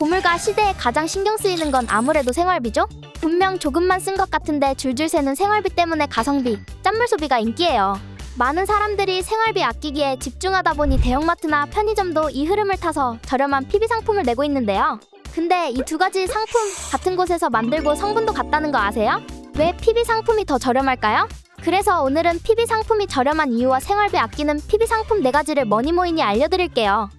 고물가 시대에 가장 신경 쓰이는 건 아무래도 생활비죠? 분명 조금만 쓴 것 같은데 줄줄 새는 생활비 때문에 가성비, 짠물 소비가 인기예요. 많은 사람들이 생활비 아끼기에 집중하다 보니 대형마트나 편의점도 이 흐름을 타서 저렴한 PB 상품을 내고 있는데요. 근데 이 두 가지 상품 같은 곳에서 만들고 성분도 같다는 거 아세요? 왜 PB 상품이 더 저렴할까요? 그래서 오늘은 PB 상품이 저렴한 이유와 생활비 아끼는 PB 상품 4가지를 뭐니뭐이니 알려드릴게요.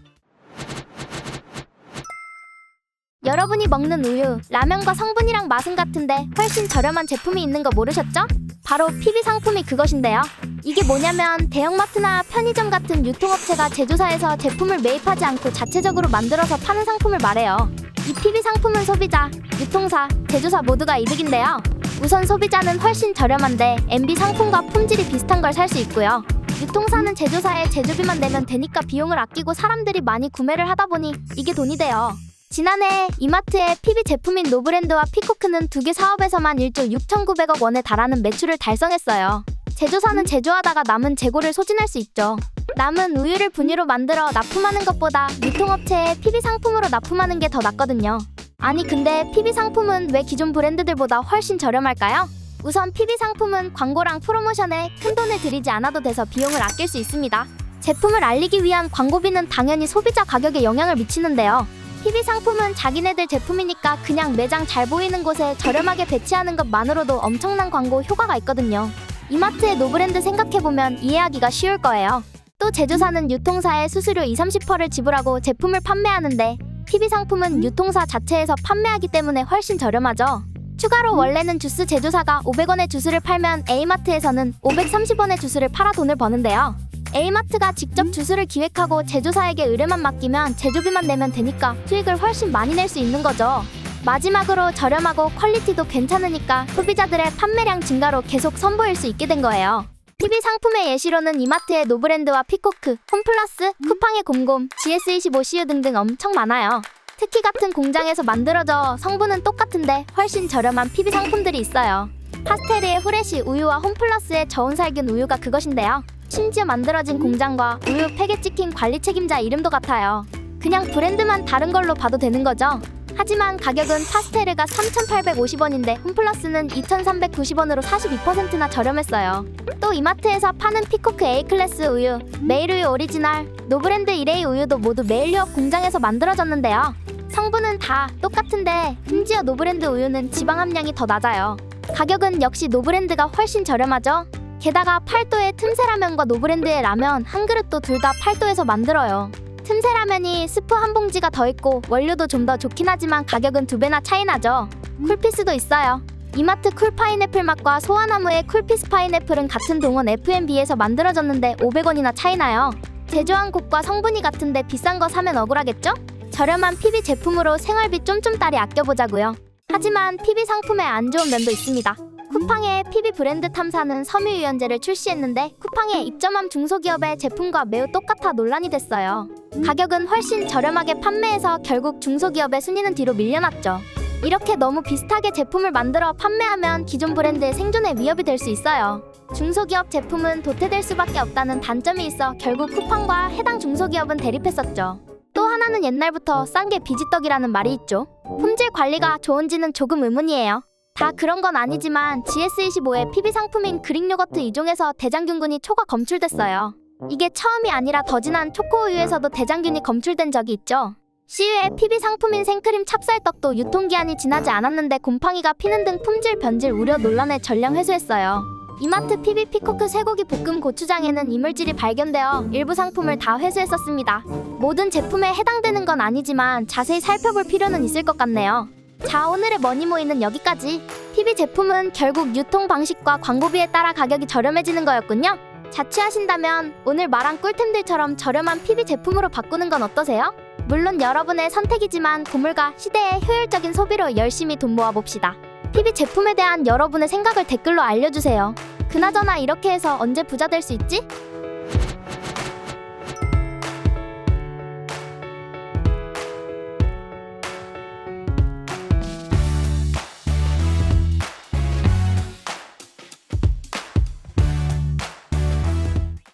여러분이 먹는 우유, 라면과 성분이랑 맛은 같은데 훨씬 저렴한 제품이 있는 거 모르셨죠? 바로 PB 상품이 그것인데요. 이게 뭐냐면 대형마트나 편의점 같은 유통업체가 제조사에서 제품을 매입하지 않고 자체적으로 만들어서 파는 상품을 말해요. 이 PB 상품은 소비자, 유통사, 제조사 모두가 이득인데요. 우선 소비자는 훨씬 저렴한데 MB 상품과 품질이 비슷한 걸 살 수 있고요. 유통사는 제조사에 제조비만 내면 되니까 비용을 아끼고 사람들이 많이 구매를 하다 보니 이게 돈이 돼요. 지난해 이마트의 PB 제품인 노브랜드와 피코크는 두 개 사업에서만 1조 6,900억 원에 달하는 매출을 달성했어요. 제조사는 제조하다가 남은 재고를 소진할 수 있죠. 남은 우유를 분유로 만들어 납품하는 것보다 유통업체에 PB 상품으로 납품하는 게 더 낫거든요. 아니 근데 PB 상품은 왜 기존 브랜드들보다 훨씬 저렴할까요? 우선 PB 상품은 광고랑 프로모션에 큰돈을 들이지 않아도 돼서 비용을 아낄 수 있습니다. 제품을 알리기 위한 광고비는 당연히 소비자 가격에 영향을 미치는데요. PB 상품은 자기네들 제품이니까 그냥 매장 잘 보이는 곳에 저렴하게 배치하는 것만으로도 엄청난 광고 효과가 있거든요. 이마트의 노브랜드 생각해보면 이해하기가 쉬울 거예요. 또 제조사는 유통사에 수수료 20-30%를 지불하고 제품을 판매하는데 PB 상품은 유통사 자체에서 판매하기 때문에 훨씬 저렴하죠. 추가로 원래는 주스 제조사가 500원의 주스를 팔면 A마트에서는 530원의 주스를 팔아 돈을 버는데요. A마트가 직접 주스를 기획하고 제조사에게 의뢰만 맡기면 제조비만 내면 되니까 수익을 훨씬 많이 낼 수 있는 거죠. 마지막으로 저렴하고 퀄리티도 괜찮으니까 소비자들의 판매량 증가로 계속 선보일 수 있게 된 거예요. PB 상품의 예시로는 이마트의 노브랜드와 피코크, 홈플러스, 쿠팡의 곰곰, GS25CU 등등 엄청 많아요. 특히 같은 공장에서 만들어져 성분은 똑같은데 훨씬 저렴한 PB 상품들이 있어요. 파스테르의 후레쉬 우유와 홈플러스의 저온살균 우유가 그것인데요. 심지어 만들어진 공장과 우유 팩에 찍힌 관리 책임자 이름도 같아요. 그냥 브랜드만 다른 걸로 봐도 되는 거죠. 하지만 가격은 파스테르가 3,850원인데 홈플러스는 2,390원으로 42%나 저렴했어요. 또 이마트에서 파는 피코크 A클래스 우유, 메일우유 오리지널, 노브랜드 1A 우유도 모두 메일유업 공장에서 만들어졌는데요. 성분은 다 똑같은데 심지어 노브랜드 우유는 지방 함량이 더 낮아요. 가격은 역시 노브랜드가 훨씬 저렴하죠. 게다가 8도의 틈새라면과 노브랜드의 라면 한 그릇도 둘 다 8도에서 만들어요. 틈새라면이 스프 한 봉지가 더 있고 원료도 좀 더 좋긴 하지만 가격은 2배나 차이 나죠. 쿨피스도 있어요. 이마트 쿨 파인애플 맛과 소아나무의 쿨피스 파인애플은 같은 동원 F&B에서 만들어졌는데 500원이나 차이 나요. 제조한 곳과 성분이 같은데 비싼 거 사면 억울하겠죠? 저렴한 PB 제품으로 생활비 쫌쫌따리 아껴보자고요. 하지만 PB 상품에 안 좋은 면도 있습니다. 쿠팡의 PB 브랜드 탐사는 섬유유연제를 출시했는데 쿠팡에 입점한 중소기업의 제품과 매우 똑같아 논란이 됐어요. 가격은 훨씬 저렴하게 판매해서 결국 중소기업의 순위는 뒤로 밀려났죠. 이렇게 너무 비슷하게 제품을 만들어 판매하면 기존 브랜드의 생존에 위협이 될 수 있어요. 중소기업 제품은 도태될 수밖에 없다는 단점이 있어 결국 쿠팡과 해당 중소기업은 대립했었죠. 또 하나는 옛날부터 싼 게 비지떡이라는 말이 있죠. 품질 관리가 좋은지는 조금 의문이에요. 다 그런 건 아니지만 GS25의 PB 상품인 그릭 요거트 2종에서 대장균군이 초과 검출됐어요. 이게 처음이 아니라 더 진한 초코우유에서도 대장균이 검출된 적이 있죠. CU의 PB 상품인 생크림 찹쌀떡도 유통기한이 지나지 않았는데 곰팡이가 피는 등 품질 변질 우려 논란에 전량 회수했어요. 이마트 PB 피코크 쇠고기 볶음 고추장에는 이물질이 발견되어 일부 상품을 다 회수했었습니다. 모든 제품에 해당되는 건 아니지만 자세히 살펴볼 필요는 있을 것 같네요. 자, 오늘의 머니모이는 여기까지. PB 제품은 결국 유통 방식과 광고비에 따라 가격이 저렴해지는 거였군요. 자취하신다면 오늘 말한 꿀템들처럼 저렴한 PB 제품으로 바꾸는 건 어떠세요? 물론 여러분의 선택이지만 고물가 시대의 효율적인 소비로 열심히 돈 모아봅시다. PB 제품에 대한 여러분의 생각을 댓글로 알려주세요. 그나저나 이렇게 해서 언제 부자 될 수 있지?